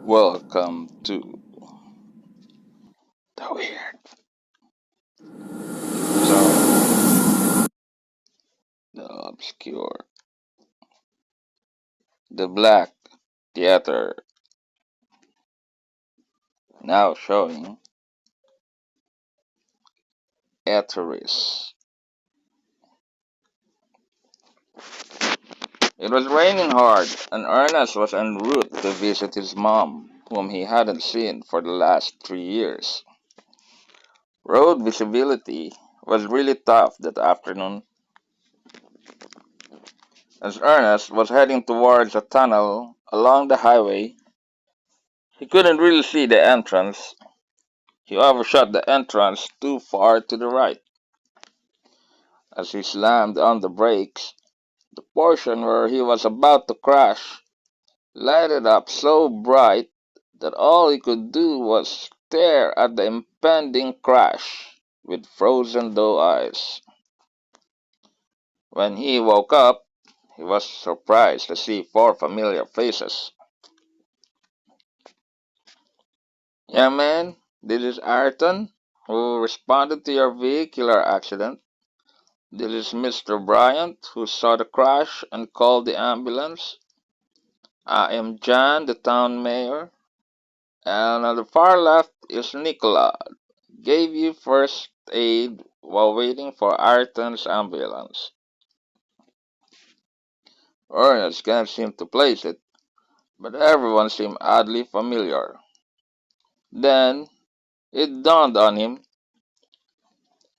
Welcome to the weird zone, the obscure, the black theater. Now showing Aetheris. It was raining hard, and Ernest was en route to visit his mom, whom he hadn't seen for the last 3 years. Road visibility was really tough that afternoon. As Ernest was heading towards a tunnel along the highway, he couldn't really see the entrance. He overshot the entrance too far to the right. As he slammed on the brakes, the portion where he was about to crash lighted up so bright that all he could do was stare at the impending crash with frozen doe eyes. When he woke up, he was surprised to see four familiar faces. Yeah, man, this is Ayrton, who responded to your vehicular accident. This is Mr. Bryant, who saw the crash and called the ambulance. I am John, the town mayor. And on the far left is Nicola. Gave you first aid while waiting for Ayrton's ambulance. Ernest can't seem to place it, but everyone seemed oddly familiar. Then it dawned on him.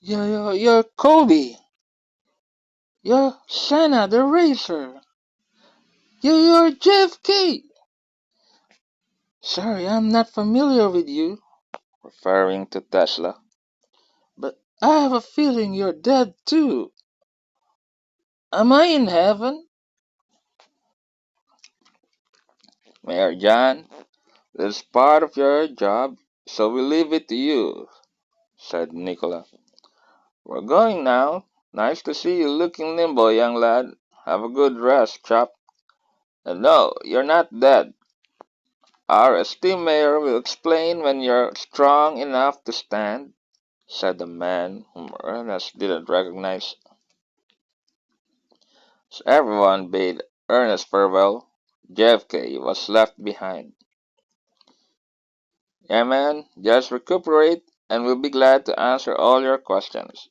You're Kobe. You're Senna the Racer. You're JFK. Sorry, I'm not familiar with you, referring to Tesla. But I have a feeling you're dead too. Am I in heaven? Mayor John, this is part of your job, so we leave it to you, said Nicola. We're going now. Nice to see you looking nimble, young lad. Have a good rest, chap. And no, you're not dead. Our esteemed mayor will explain when you're strong enough to stand, said the man whom Ernest didn't recognize. As everyone bade Ernest farewell, JFK was left behind. Yeah, man, just recuperate and we'll be glad to answer all your questions.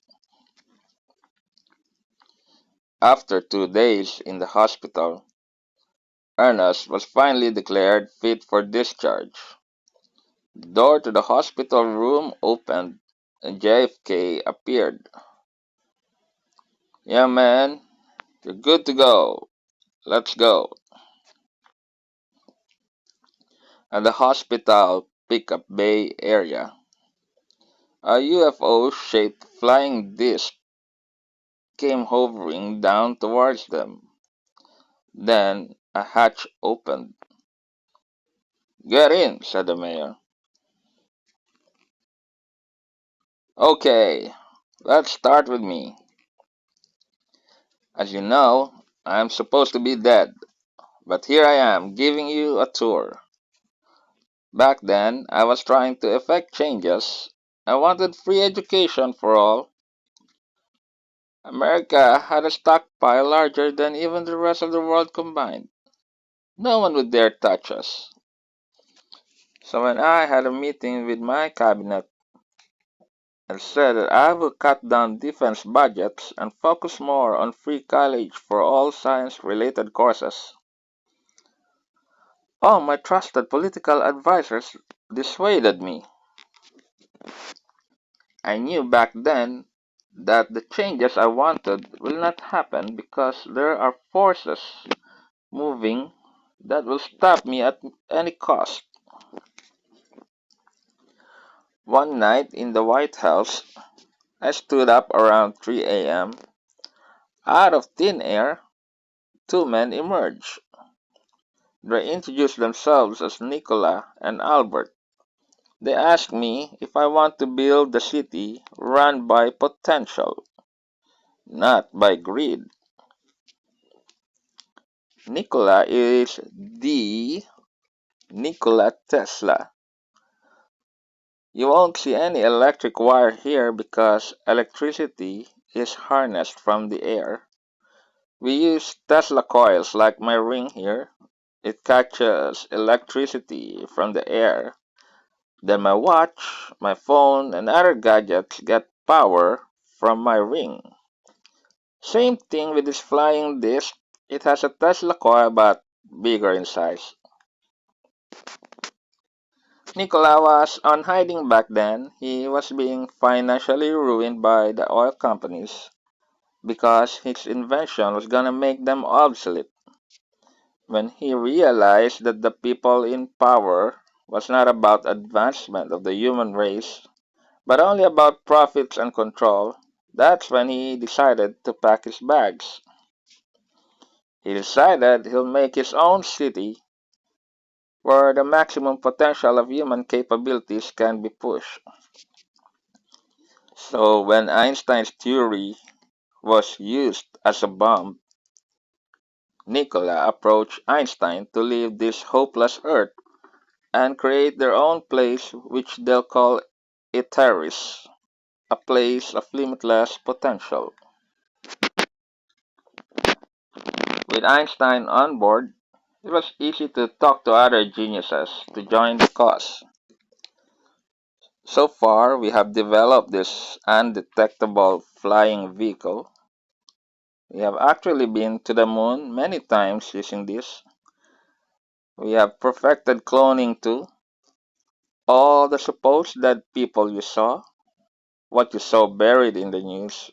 After 2 days in the hospital, Ernest was finally declared fit for discharge. The door to the hospital room opened and JFK appeared. Yeah, man, you're good to go. Let's go. At the hospital pickup bay area, a UFO shaped flying disc came hovering down towards them. Then a hatch opened. Get in, said the mayor. Okay, let's start with me. As you know, I'm supposed to be dead, but here I am giving you a tour. Back then, I was trying to effect changes. I wanted free education for all. America had a stockpile larger than even the rest of the world combined. No one would dare touch us. So when I had a meeting with my cabinet and said that I will cut down defense budgets and focus more on free college for all science-related courses, all my trusted political advisors dissuaded me. I knew back then that the changes I wanted will not happen because there are forces moving that will stop me at any cost. One night in the White House, I stood up around 3 a.m. Out of thin air, two men emerged. They introduced themselves as Nicola and Albert. They asked me if I want to build the city run by potential, not by greed. Nicola is the Nikola Tesla. You won't see any electric wire here because electricity is harnessed from the air. We use Tesla coils like my ring here. It catches electricity from the air. Then my watch, my phone, and other gadgets get power from my ring. Same thing with this flying disc. It has a Tesla coil but bigger in size. Nikola was on hiding back then. He was being financially ruined by the oil companies because his invention was gonna make them obsolete. When he realized that the people in power was not about advancement of the human race, but only about profits and control, that's when he decided to pack his bags. He decided he'll make his own city where the maximum potential of human capabilities can be pushed. So when Einstein's theory was used as a bomb, Nikola approached Einstein to leave this hopeless Earth and create their own place which they'll call Aetheris, a place of limitless potential. With Einstein on board, it was easy to talk to other geniuses to join the cause. So far, we have developed this undetectable flying vehicle. We have actually been to the moon many times using this. We have perfected cloning too. All the supposed dead people you saw, what you saw buried in the news,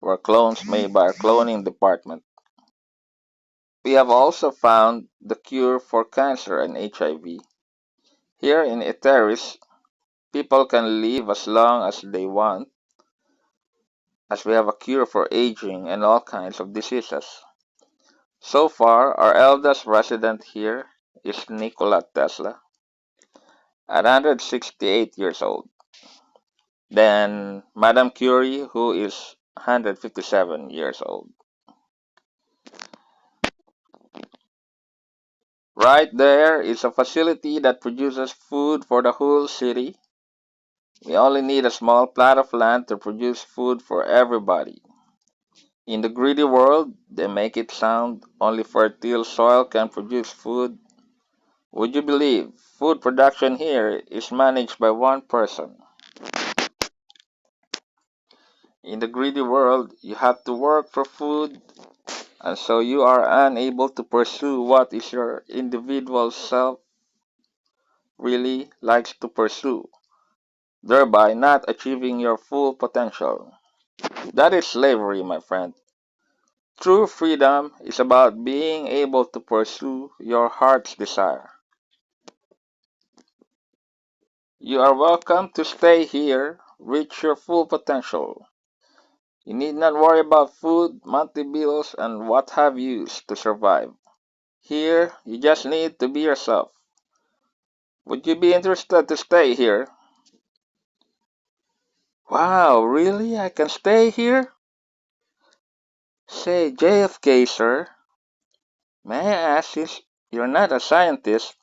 were clones made by our cloning department. We have also found the cure for cancer and HIV. Here in Aetheris, people can live as long as they want, as we have a cure for aging and all kinds of diseases. So far, our eldest resident here is Nikola Tesla, at 168 years old. Then Madame Curie, who is 157 years old. Right there is a facility that produces food for the whole city. We only need a small plot of land to produce food for everybody. In the greedy world, they make it sound only fertile soil can produce food. Would you believe food production here is managed by one person? In the greedy world, you have to work for food, and so you are unable to pursue what is your individual self really likes to pursue, thereby not achieving your full potential. That is slavery, my friend. True freedom is about being able to pursue your heart's desire. You are welcome to stay here, reach your full potential. You need not worry about food, monthly bills, and what have yous to survive. Here, you just need to be yourself. Would you be interested to stay here? Wow, really? I can stay here? Say, JFK, sir, may I ask, since you're not a scientist,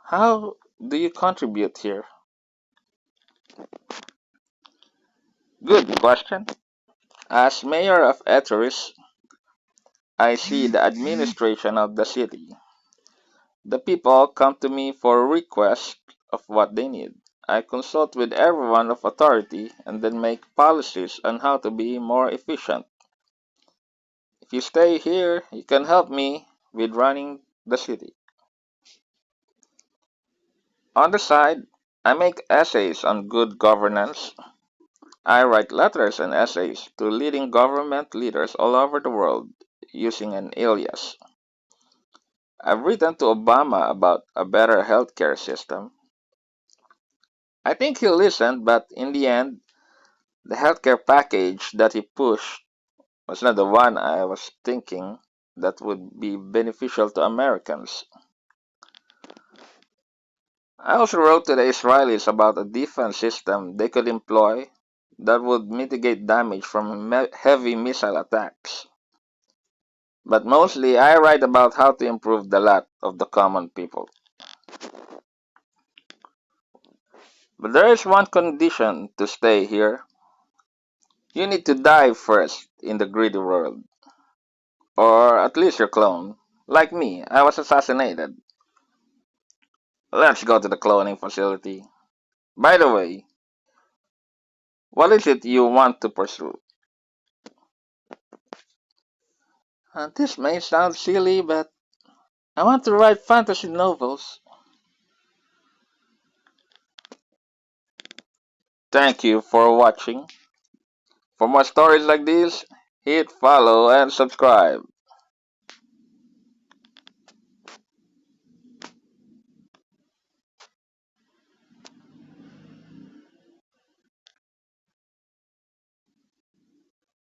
how do you contribute here? Good question. As mayor of Aetheris, I see the administration of the city. The people come to me for requests of what they need. I consult with everyone of authority and then make policies on how to be more efficient. If you stay here, you can help me with running the city. On the side, I make essays on good governance. I write letters and essays to leading government leaders all over the world using an alias. I've written to Obama about a better healthcare system. I think he listened, but in the end, the healthcare package that he pushed was not the one I was thinking that would be beneficial to Americans. I also wrote to the Israelis about a defense system they could employ that would mitigate damage from heavy missile attacks. But mostly I write about how to improve the lot of the common people. But there is one condition to stay here. You need to die first in the greedy world. Or at least your clone. Like me, I was assassinated. Let's go to the cloning facility. By the way, what is it you want to pursue? This may sound silly, but I want to write fantasy novels. Thank you for watching. For more stories like this, hit follow and subscribe.